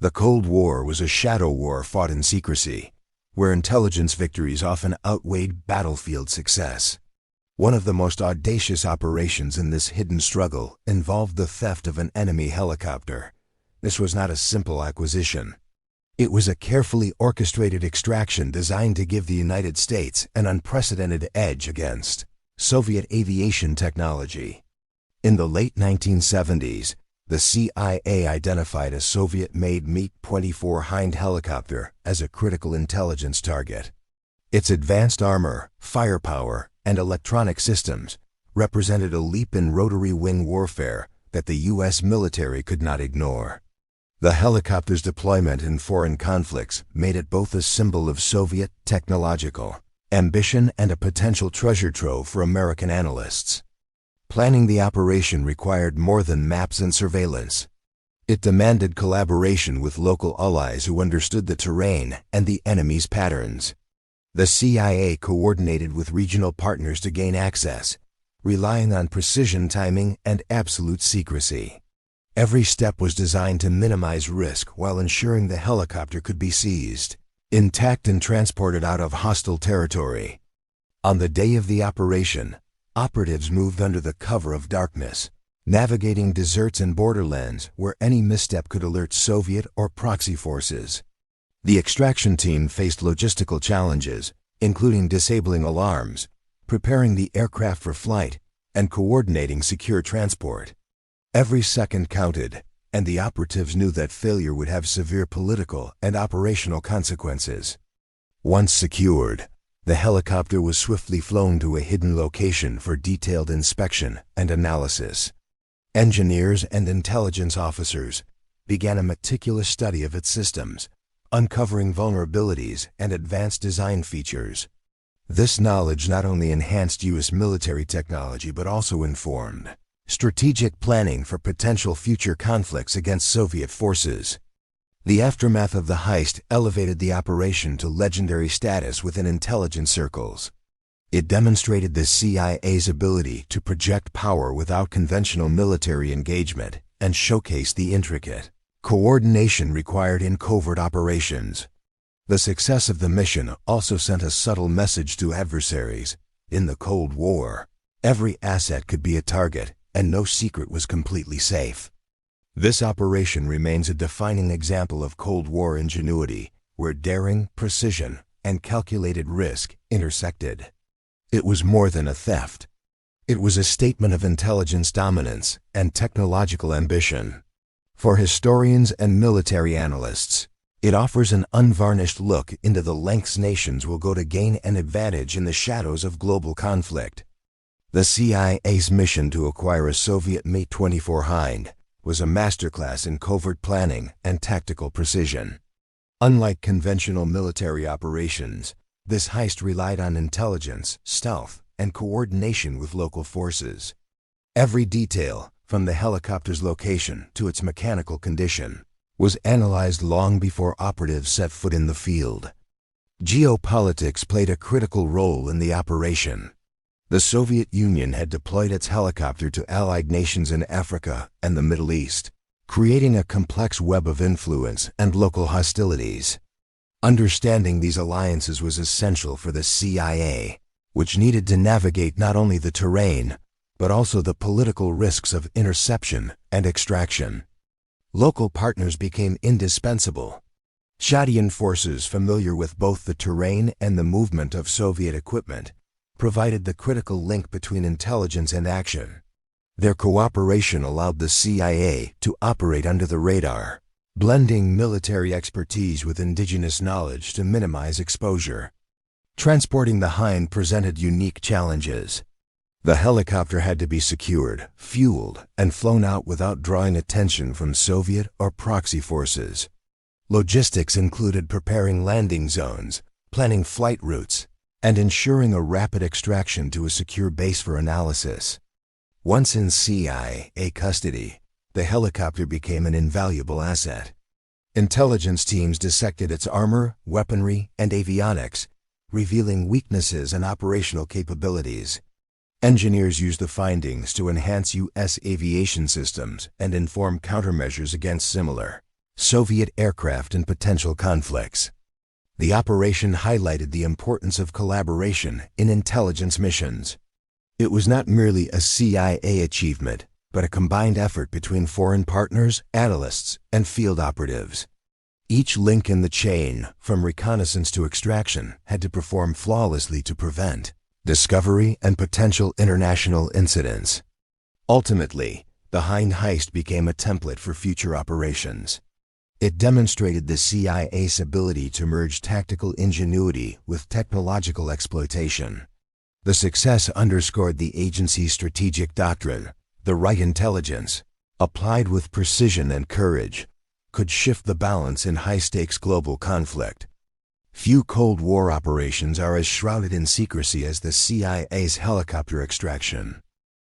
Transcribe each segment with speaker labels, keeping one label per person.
Speaker 1: The Cold War was a shadow war fought in secrecy, where intelligence victories often outweighed battlefield success. One of the most audacious operations in this hidden struggle involved the theft of an enemy helicopter. This was not a simple acquisition. It was a carefully orchestrated extraction designed to give the United States an unprecedented edge against Soviet aviation technology. In the late 1970s, the CIA identified a Soviet-made Mi-24 Hind helicopter as a critical intelligence target. Its advanced armor, firepower, and electronic systems represented a leap in rotary wing warfare that the U.S. military could not ignore. The helicopter's deployment in foreign conflicts made it both a symbol of Soviet technological ambition and a potential treasure trove for American analysts. Planning the operation required more than maps and surveillance. It demanded collaboration with local allies who understood the terrain and the enemy's patterns. The CIA coordinated with regional partners to gain access, relying on precision timing and absolute secrecy. Every step was designed to minimize risk while ensuring the helicopter could be seized, intact and transported out of hostile territory. On the day of the operation, operatives moved under the cover of darkness, navigating deserts and borderlands where any misstep could alert Soviet or proxy forces. The extraction team faced logistical challenges, including disabling alarms, preparing the aircraft for flight, and coordinating secure transport. Every second counted, and the operatives knew that failure would have severe political and operational consequences. Once secured, the helicopter was swiftly flown to a hidden location for detailed inspection and analysis. Engineers and intelligence officers began a meticulous study of its systems, uncovering vulnerabilities and advanced design features. This knowledge not only enhanced U.S. military technology but also informed strategic planning for potential future conflicts against Soviet forces. The aftermath of the heist elevated the operation to legendary status within intelligence circles. It demonstrated the CIA's ability to project power without conventional military engagement and showcased the intricate coordination required in covert operations. The success of the mission also sent a subtle message to adversaries. In the Cold War, every asset could be a target, and no secret was completely safe. This operation remains a defining example of Cold War ingenuity, where daring, precision, and calculated risk intersected. It was more than a theft. It was a statement of intelligence dominance and technological ambition. For historians and military analysts, it offers an unvarnished look into the lengths nations will go to gain an advantage in the shadows of global conflict. The CIA's mission to acquire a Soviet Mi-24 Hind was a masterclass in covert planning and tactical precision. Unlike conventional military operations, this heist relied on intelligence, stealth, and coordination with local forces. Every detail, from the helicopter's location to its mechanical condition, was analyzed long before operatives set foot in the field. Geopolitics played a critical role in the operation. The Soviet Union had deployed its helicopter to allied nations in Africa and the Middle East, creating a complex web of influence and local hostilities. Understanding these alliances was essential for the CIA, which needed to navigate not only the terrain, but also the political risks of interception and extraction. Local partners became indispensable. Chadian forces familiar with both the terrain and the movement of Soviet equipment provided the critical link between intelligence and action. Their cooperation allowed the CIA to operate under the radar, blending military expertise with indigenous knowledge to minimize exposure. Transporting the Hind presented unique challenges. The helicopter had to be secured, fueled, and flown out without drawing attention from Soviet or proxy forces. Logistics included preparing landing zones, planning flight routes, and ensuring a rapid extraction to a secure base for analysis. Once in CIA custody, the helicopter became an invaluable asset. Intelligence teams dissected its armor, weaponry, and avionics, revealing weaknesses and operational capabilities. Engineers used the findings to enhance U.S. aviation systems and inform countermeasures against similar Soviet aircraft and potential conflicts. The operation highlighted the importance of collaboration in intelligence missions. It was not merely a CIA achievement, but a combined effort between foreign partners, analysts, and field operatives. Each link in the chain, from reconnaissance to extraction, had to perform flawlessly to prevent discovery and potential international incidents. Ultimately, the Hind heist became a template for future operations. It demonstrated the CIA's ability to merge tactical ingenuity with technological exploitation. The success underscored the agency's strategic doctrine: the right intelligence, applied with precision and courage, could shift the balance in high-stakes global conflict. Few Cold War operations are as shrouded in secrecy as the CIA's helicopter extraction.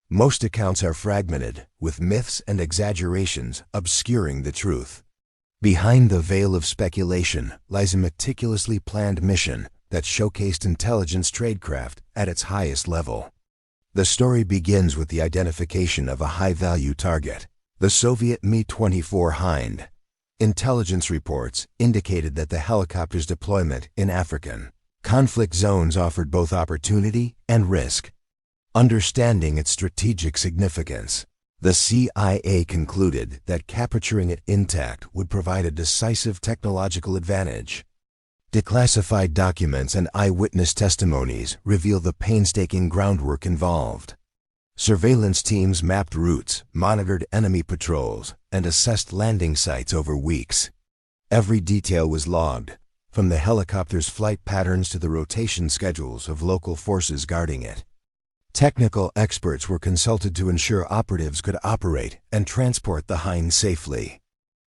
Speaker 1: Most accounts are fragmented, with myths and exaggerations obscuring the truth. Behind the veil of speculation lies a meticulously planned mission that showcased intelligence tradecraft at its highest level. The story begins with the identification of a high-value target, the Soviet Mi-24 Hind. Intelligence reports indicated that the helicopter's deployment in African conflict zones offered both opportunity and risk. Understanding its strategic significance, the CIA concluded that capturing it intact would provide a decisive technological advantage. Declassified documents and eyewitness testimonies reveal the painstaking groundwork involved. Surveillance teams mapped routes, monitored enemy patrols, and assessed landing sites over weeks. Every detail was logged, from the helicopter's flight patterns to the rotation schedules of local forces guarding it. Technical experts were consulted to ensure operatives could operate and transport the Hind safely.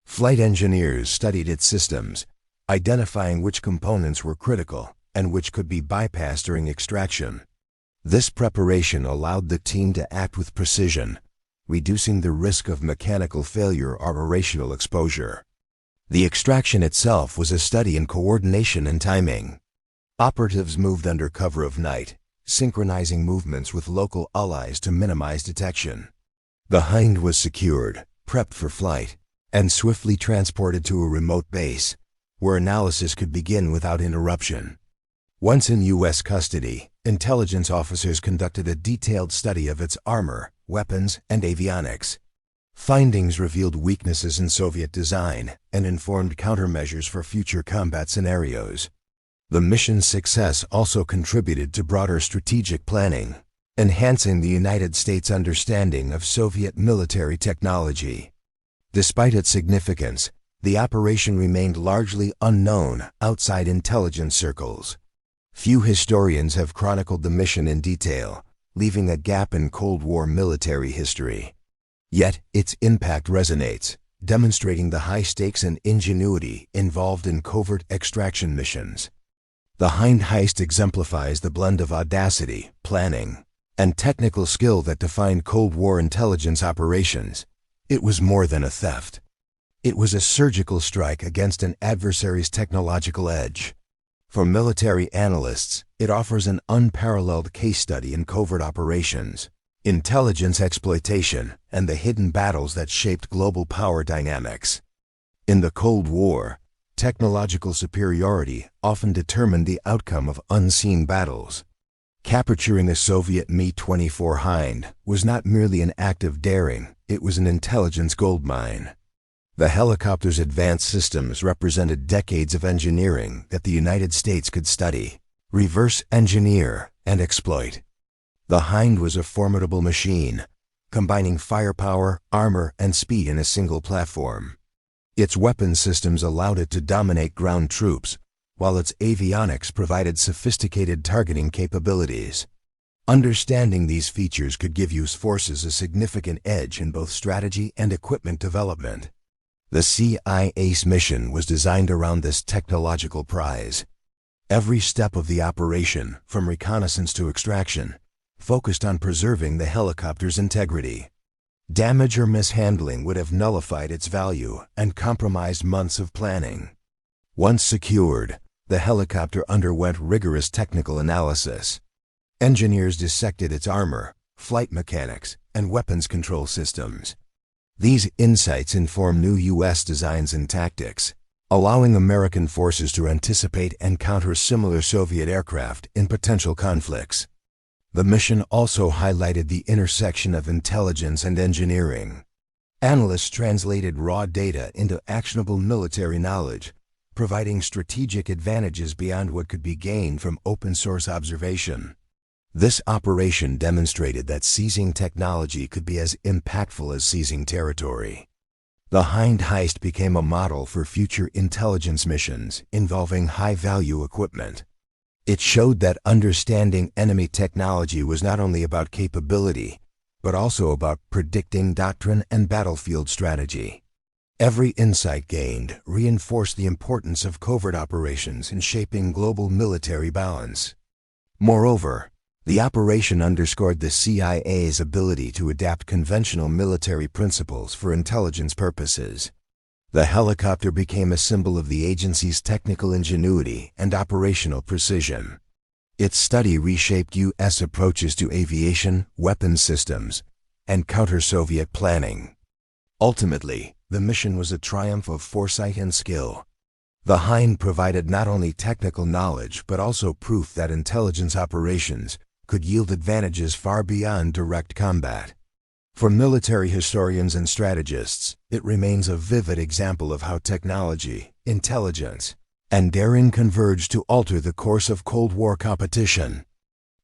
Speaker 1: Flight engineers studied its systems, identifying which components were critical and which could be bypassed during extraction. This preparation allowed the team to act with precision, reducing the risk of mechanical failure or operational exposure. The extraction itself was a study in coordination and timing. Operatives moved under cover of night, synchronizing movements with local allies to minimize detection. The Hind was secured, prepped for flight, and swiftly transported to a remote base, where analysis could begin without interruption. Once in U.S. custody, intelligence officers conducted a detailed study of its armor, weapons, and avionics. Findings revealed weaknesses in Soviet design and informed countermeasures for future combat scenarios. The mission's success also contributed to broader strategic planning, enhancing the United States' understanding of Soviet military technology. Despite its significance, the operation remained largely unknown outside intelligence circles. Few historians have chronicled the mission in detail, leaving a gap in Cold War military history. Yet, its impact resonates, demonstrating the high stakes and ingenuity involved in covert extraction missions. The Hind heist exemplifies the blend of audacity, planning, and technical skill that defined Cold War intelligence operations. It was more than a theft. It was a surgical strike against an adversary's technological edge. For military analysts, it offers an unparalleled case study in covert operations, intelligence exploitation, and the hidden battles that shaped global power dynamics. In the Cold War, technological superiority often determined the outcome of unseen battles. Capturing the Soviet Mi-24 Hind was not merely an act of daring, it was an intelligence goldmine. The helicopter's advanced systems represented decades of engineering that the United States could study, reverse engineer, and exploit. The Hind was a formidable machine, combining firepower, armor, and speed in a single platform. Its weapon systems allowed it to dominate ground troops, while its avionics provided sophisticated targeting capabilities. Understanding these features could give U.S. forces a significant edge in both strategy and equipment development. The CIA's mission was designed around this technological prize. Every step of the operation, from reconnaissance to extraction, focused on preserving the helicopter's integrity. Damage or mishandling would have nullified its value and compromised months of planning. Once secured, the helicopter underwent rigorous technical analysis. Engineers dissected its armor, flight mechanics, and weapons control systems. These insights inform new U.S. designs and tactics, allowing American forces to anticipate and counter similar Soviet aircraft in potential conflicts. The mission also highlighted the intersection of intelligence and engineering. Analysts translated raw data into actionable military knowledge, providing strategic advantages beyond what could be gained from open-source observation. This operation demonstrated that seizing technology could be as impactful as seizing territory. The Hind heist became a model for future intelligence missions involving high-value equipment. It showed that understanding enemy technology was not only about capability, but also about predicting doctrine and battlefield strategy. Every insight gained reinforced the importance of covert operations in shaping global military balance. Moreover, the operation underscored the CIA's ability to adapt conventional military principles for intelligence purposes. The helicopter became a symbol of the agency's technical ingenuity and operational precision. Its study reshaped U.S. approaches to aviation, weapons systems, and counter-Soviet planning. Ultimately, the mission was a triumph of foresight and skill. The Hind provided not only technical knowledge but also proof that intelligence operations could yield advantages far beyond direct combat. For military historians and strategists, it remains a vivid example of how technology, intelligence, and daring converged to alter the course of Cold War competition.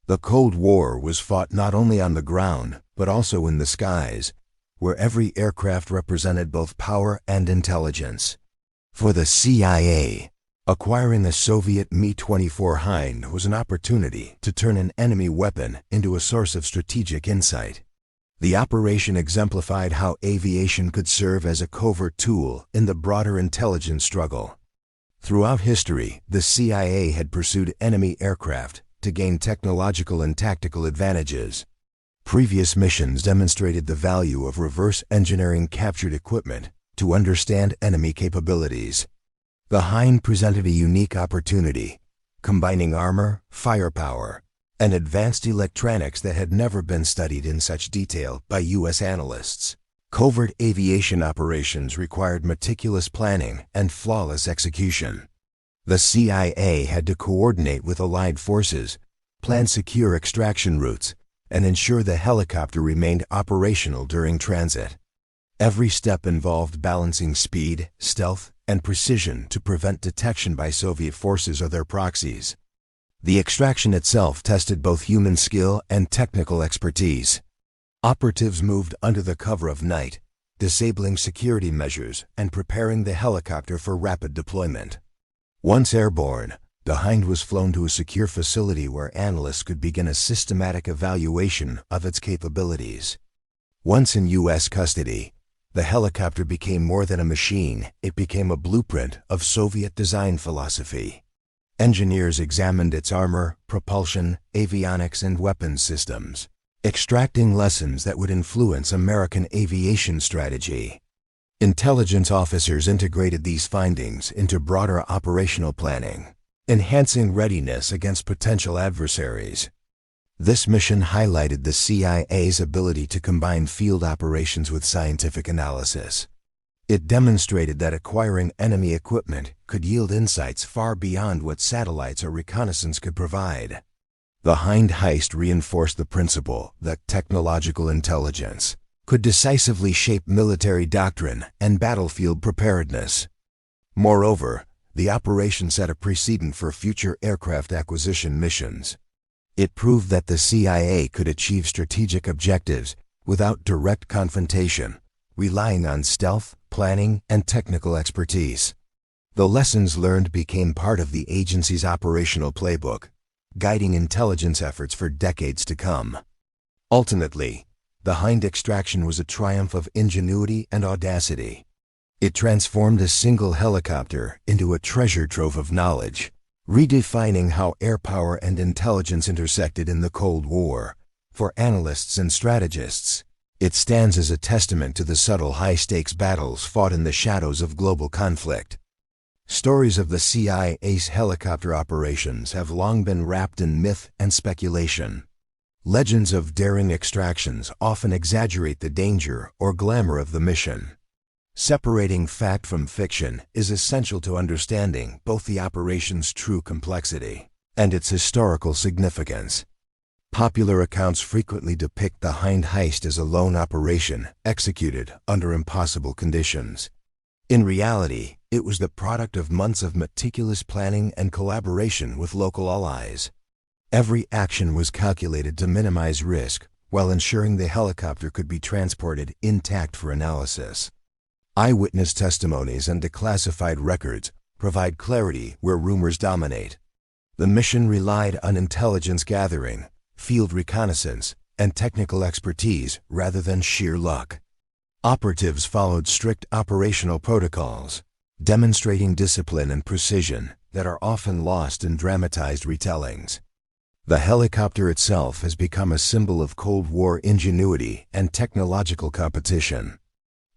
Speaker 1: The Cold War was fought not only on the ground, but also in the skies, where every aircraft represented both power and intelligence. For the CIA, acquiring the Soviet Mi-24 Hind was an opportunity to turn an enemy weapon into a source of strategic insight. The operation exemplified how aviation could serve as a covert tool in the broader intelligence struggle. Throughout history, the CIA had pursued enemy aircraft to gain technological and tactical advantages. Previous missions demonstrated the value of reverse engineering captured equipment to understand enemy capabilities. The Hind presented a unique opportunity, combining armor, firepower, and advanced electronics that had never been studied in such detail by U.S. analysts. Covert aviation operations required meticulous planning and flawless execution. The CIA had to coordinate with allied forces, plan secure extraction routes, and ensure the helicopter remained operational during transit. Every step involved balancing speed, stealth, and precision to prevent detection by Soviet forces or their proxies. The extraction itself tested both human skill and technical expertise. Operatives moved under the cover of night, disabling security measures and preparing the helicopter for rapid deployment. Once airborne, the Hind was flown to a secure facility where analysts could begin a systematic evaluation of its capabilities. Once in U.S. custody, the helicopter became more than a machine. It became a blueprint of Soviet design philosophy. Engineers examined its armor, propulsion, avionics, and weapons systems, extracting lessons that would influence American aviation strategy. Intelligence officers integrated these findings into broader operational planning, enhancing readiness against potential adversaries. This mission highlighted the CIA's ability to combine field operations with scientific analysis. It demonstrated that acquiring enemy equipment could yield insights far beyond what satellites or reconnaissance could provide. The Hind heist reinforced the principle that technological intelligence could decisively shape military doctrine and battlefield preparedness. Moreover, the operation set a precedent for future aircraft acquisition missions. It proved that the CIA could achieve strategic objectives without direct confrontation, relying on stealth, planning, and technical expertise. The lessons learned became part of the agency's operational playbook, guiding intelligence efforts for decades to come. Ultimately, the Hind extraction was a triumph of ingenuity and audacity. It transformed a single helicopter into a treasure trove of knowledge, redefining how air power and intelligence intersected in the Cold War. For analysts and strategists, it stands as a testament to the subtle high-stakes battles fought in the shadows of global conflict. Stories of the CIA's helicopter operations have long been wrapped in myth and speculation. Legends of daring extractions often exaggerate the danger or glamour of the mission. Separating fact from fiction is essential to understanding both the operation's true complexity and its historical significance. Popular accounts frequently depict the Hind heist as a lone operation executed under impossible conditions. In reality, it was the product of months of meticulous planning and collaboration with local allies. Every action was calculated to minimize risk while ensuring the helicopter could be transported intact for analysis. Eyewitness testimonies and declassified records provide clarity where rumors dominate. The mission relied on intelligence gathering, field reconnaissance, and technical expertise rather than sheer luck. Operatives followed strict operational protocols, demonstrating discipline and precision that are often lost in dramatized retellings. The helicopter itself has become a symbol of Cold War ingenuity and technological competition.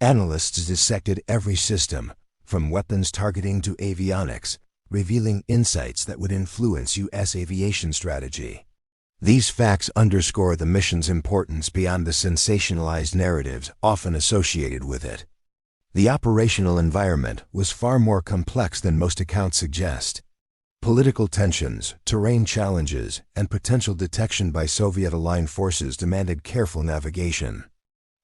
Speaker 1: Analysts dissected every system, from weapons targeting to avionics, revealing insights that would influence U.S. aviation strategy. These facts underscore the mission's importance beyond the sensationalized narratives often associated with it. The operational environment was far more complex than most accounts suggest. Political tensions, terrain challenges, and potential detection by Soviet-aligned forces demanded careful navigation.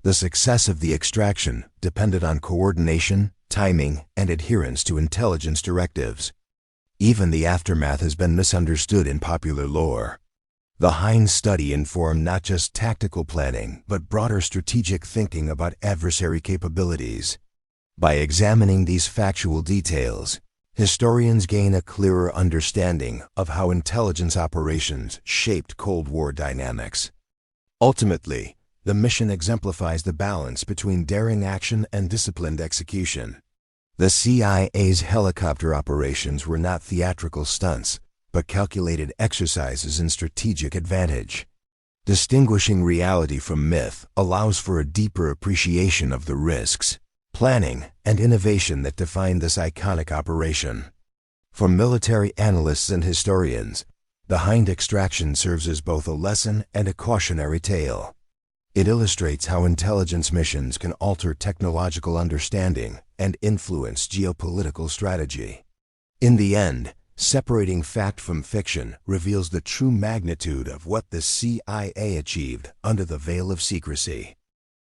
Speaker 1: The success of the extraction depended on coordination, timing, and adherence to intelligence directives. Even the aftermath has been misunderstood in popular lore. The Hind study informed not just tactical planning, but broader strategic thinking about adversary capabilities. By examining these factual details, historians gain a clearer understanding of how intelligence operations shaped Cold War dynamics. Ultimately, the mission exemplifies the balance between daring action and disciplined execution. The CIA's helicopter operations were not theatrical stunts, but calculated exercises in strategic advantage. Distinguishing reality from myth allows for a deeper appreciation of the risks, planning, and innovation that defined this iconic operation. For military analysts and historians, the Hind extraction serves as both a lesson and a cautionary tale. It illustrates how intelligence missions can alter technological understanding and influence geopolitical strategy. In the end, separating fact from fiction reveals the true magnitude of what the CIA achieved under the veil of secrecy.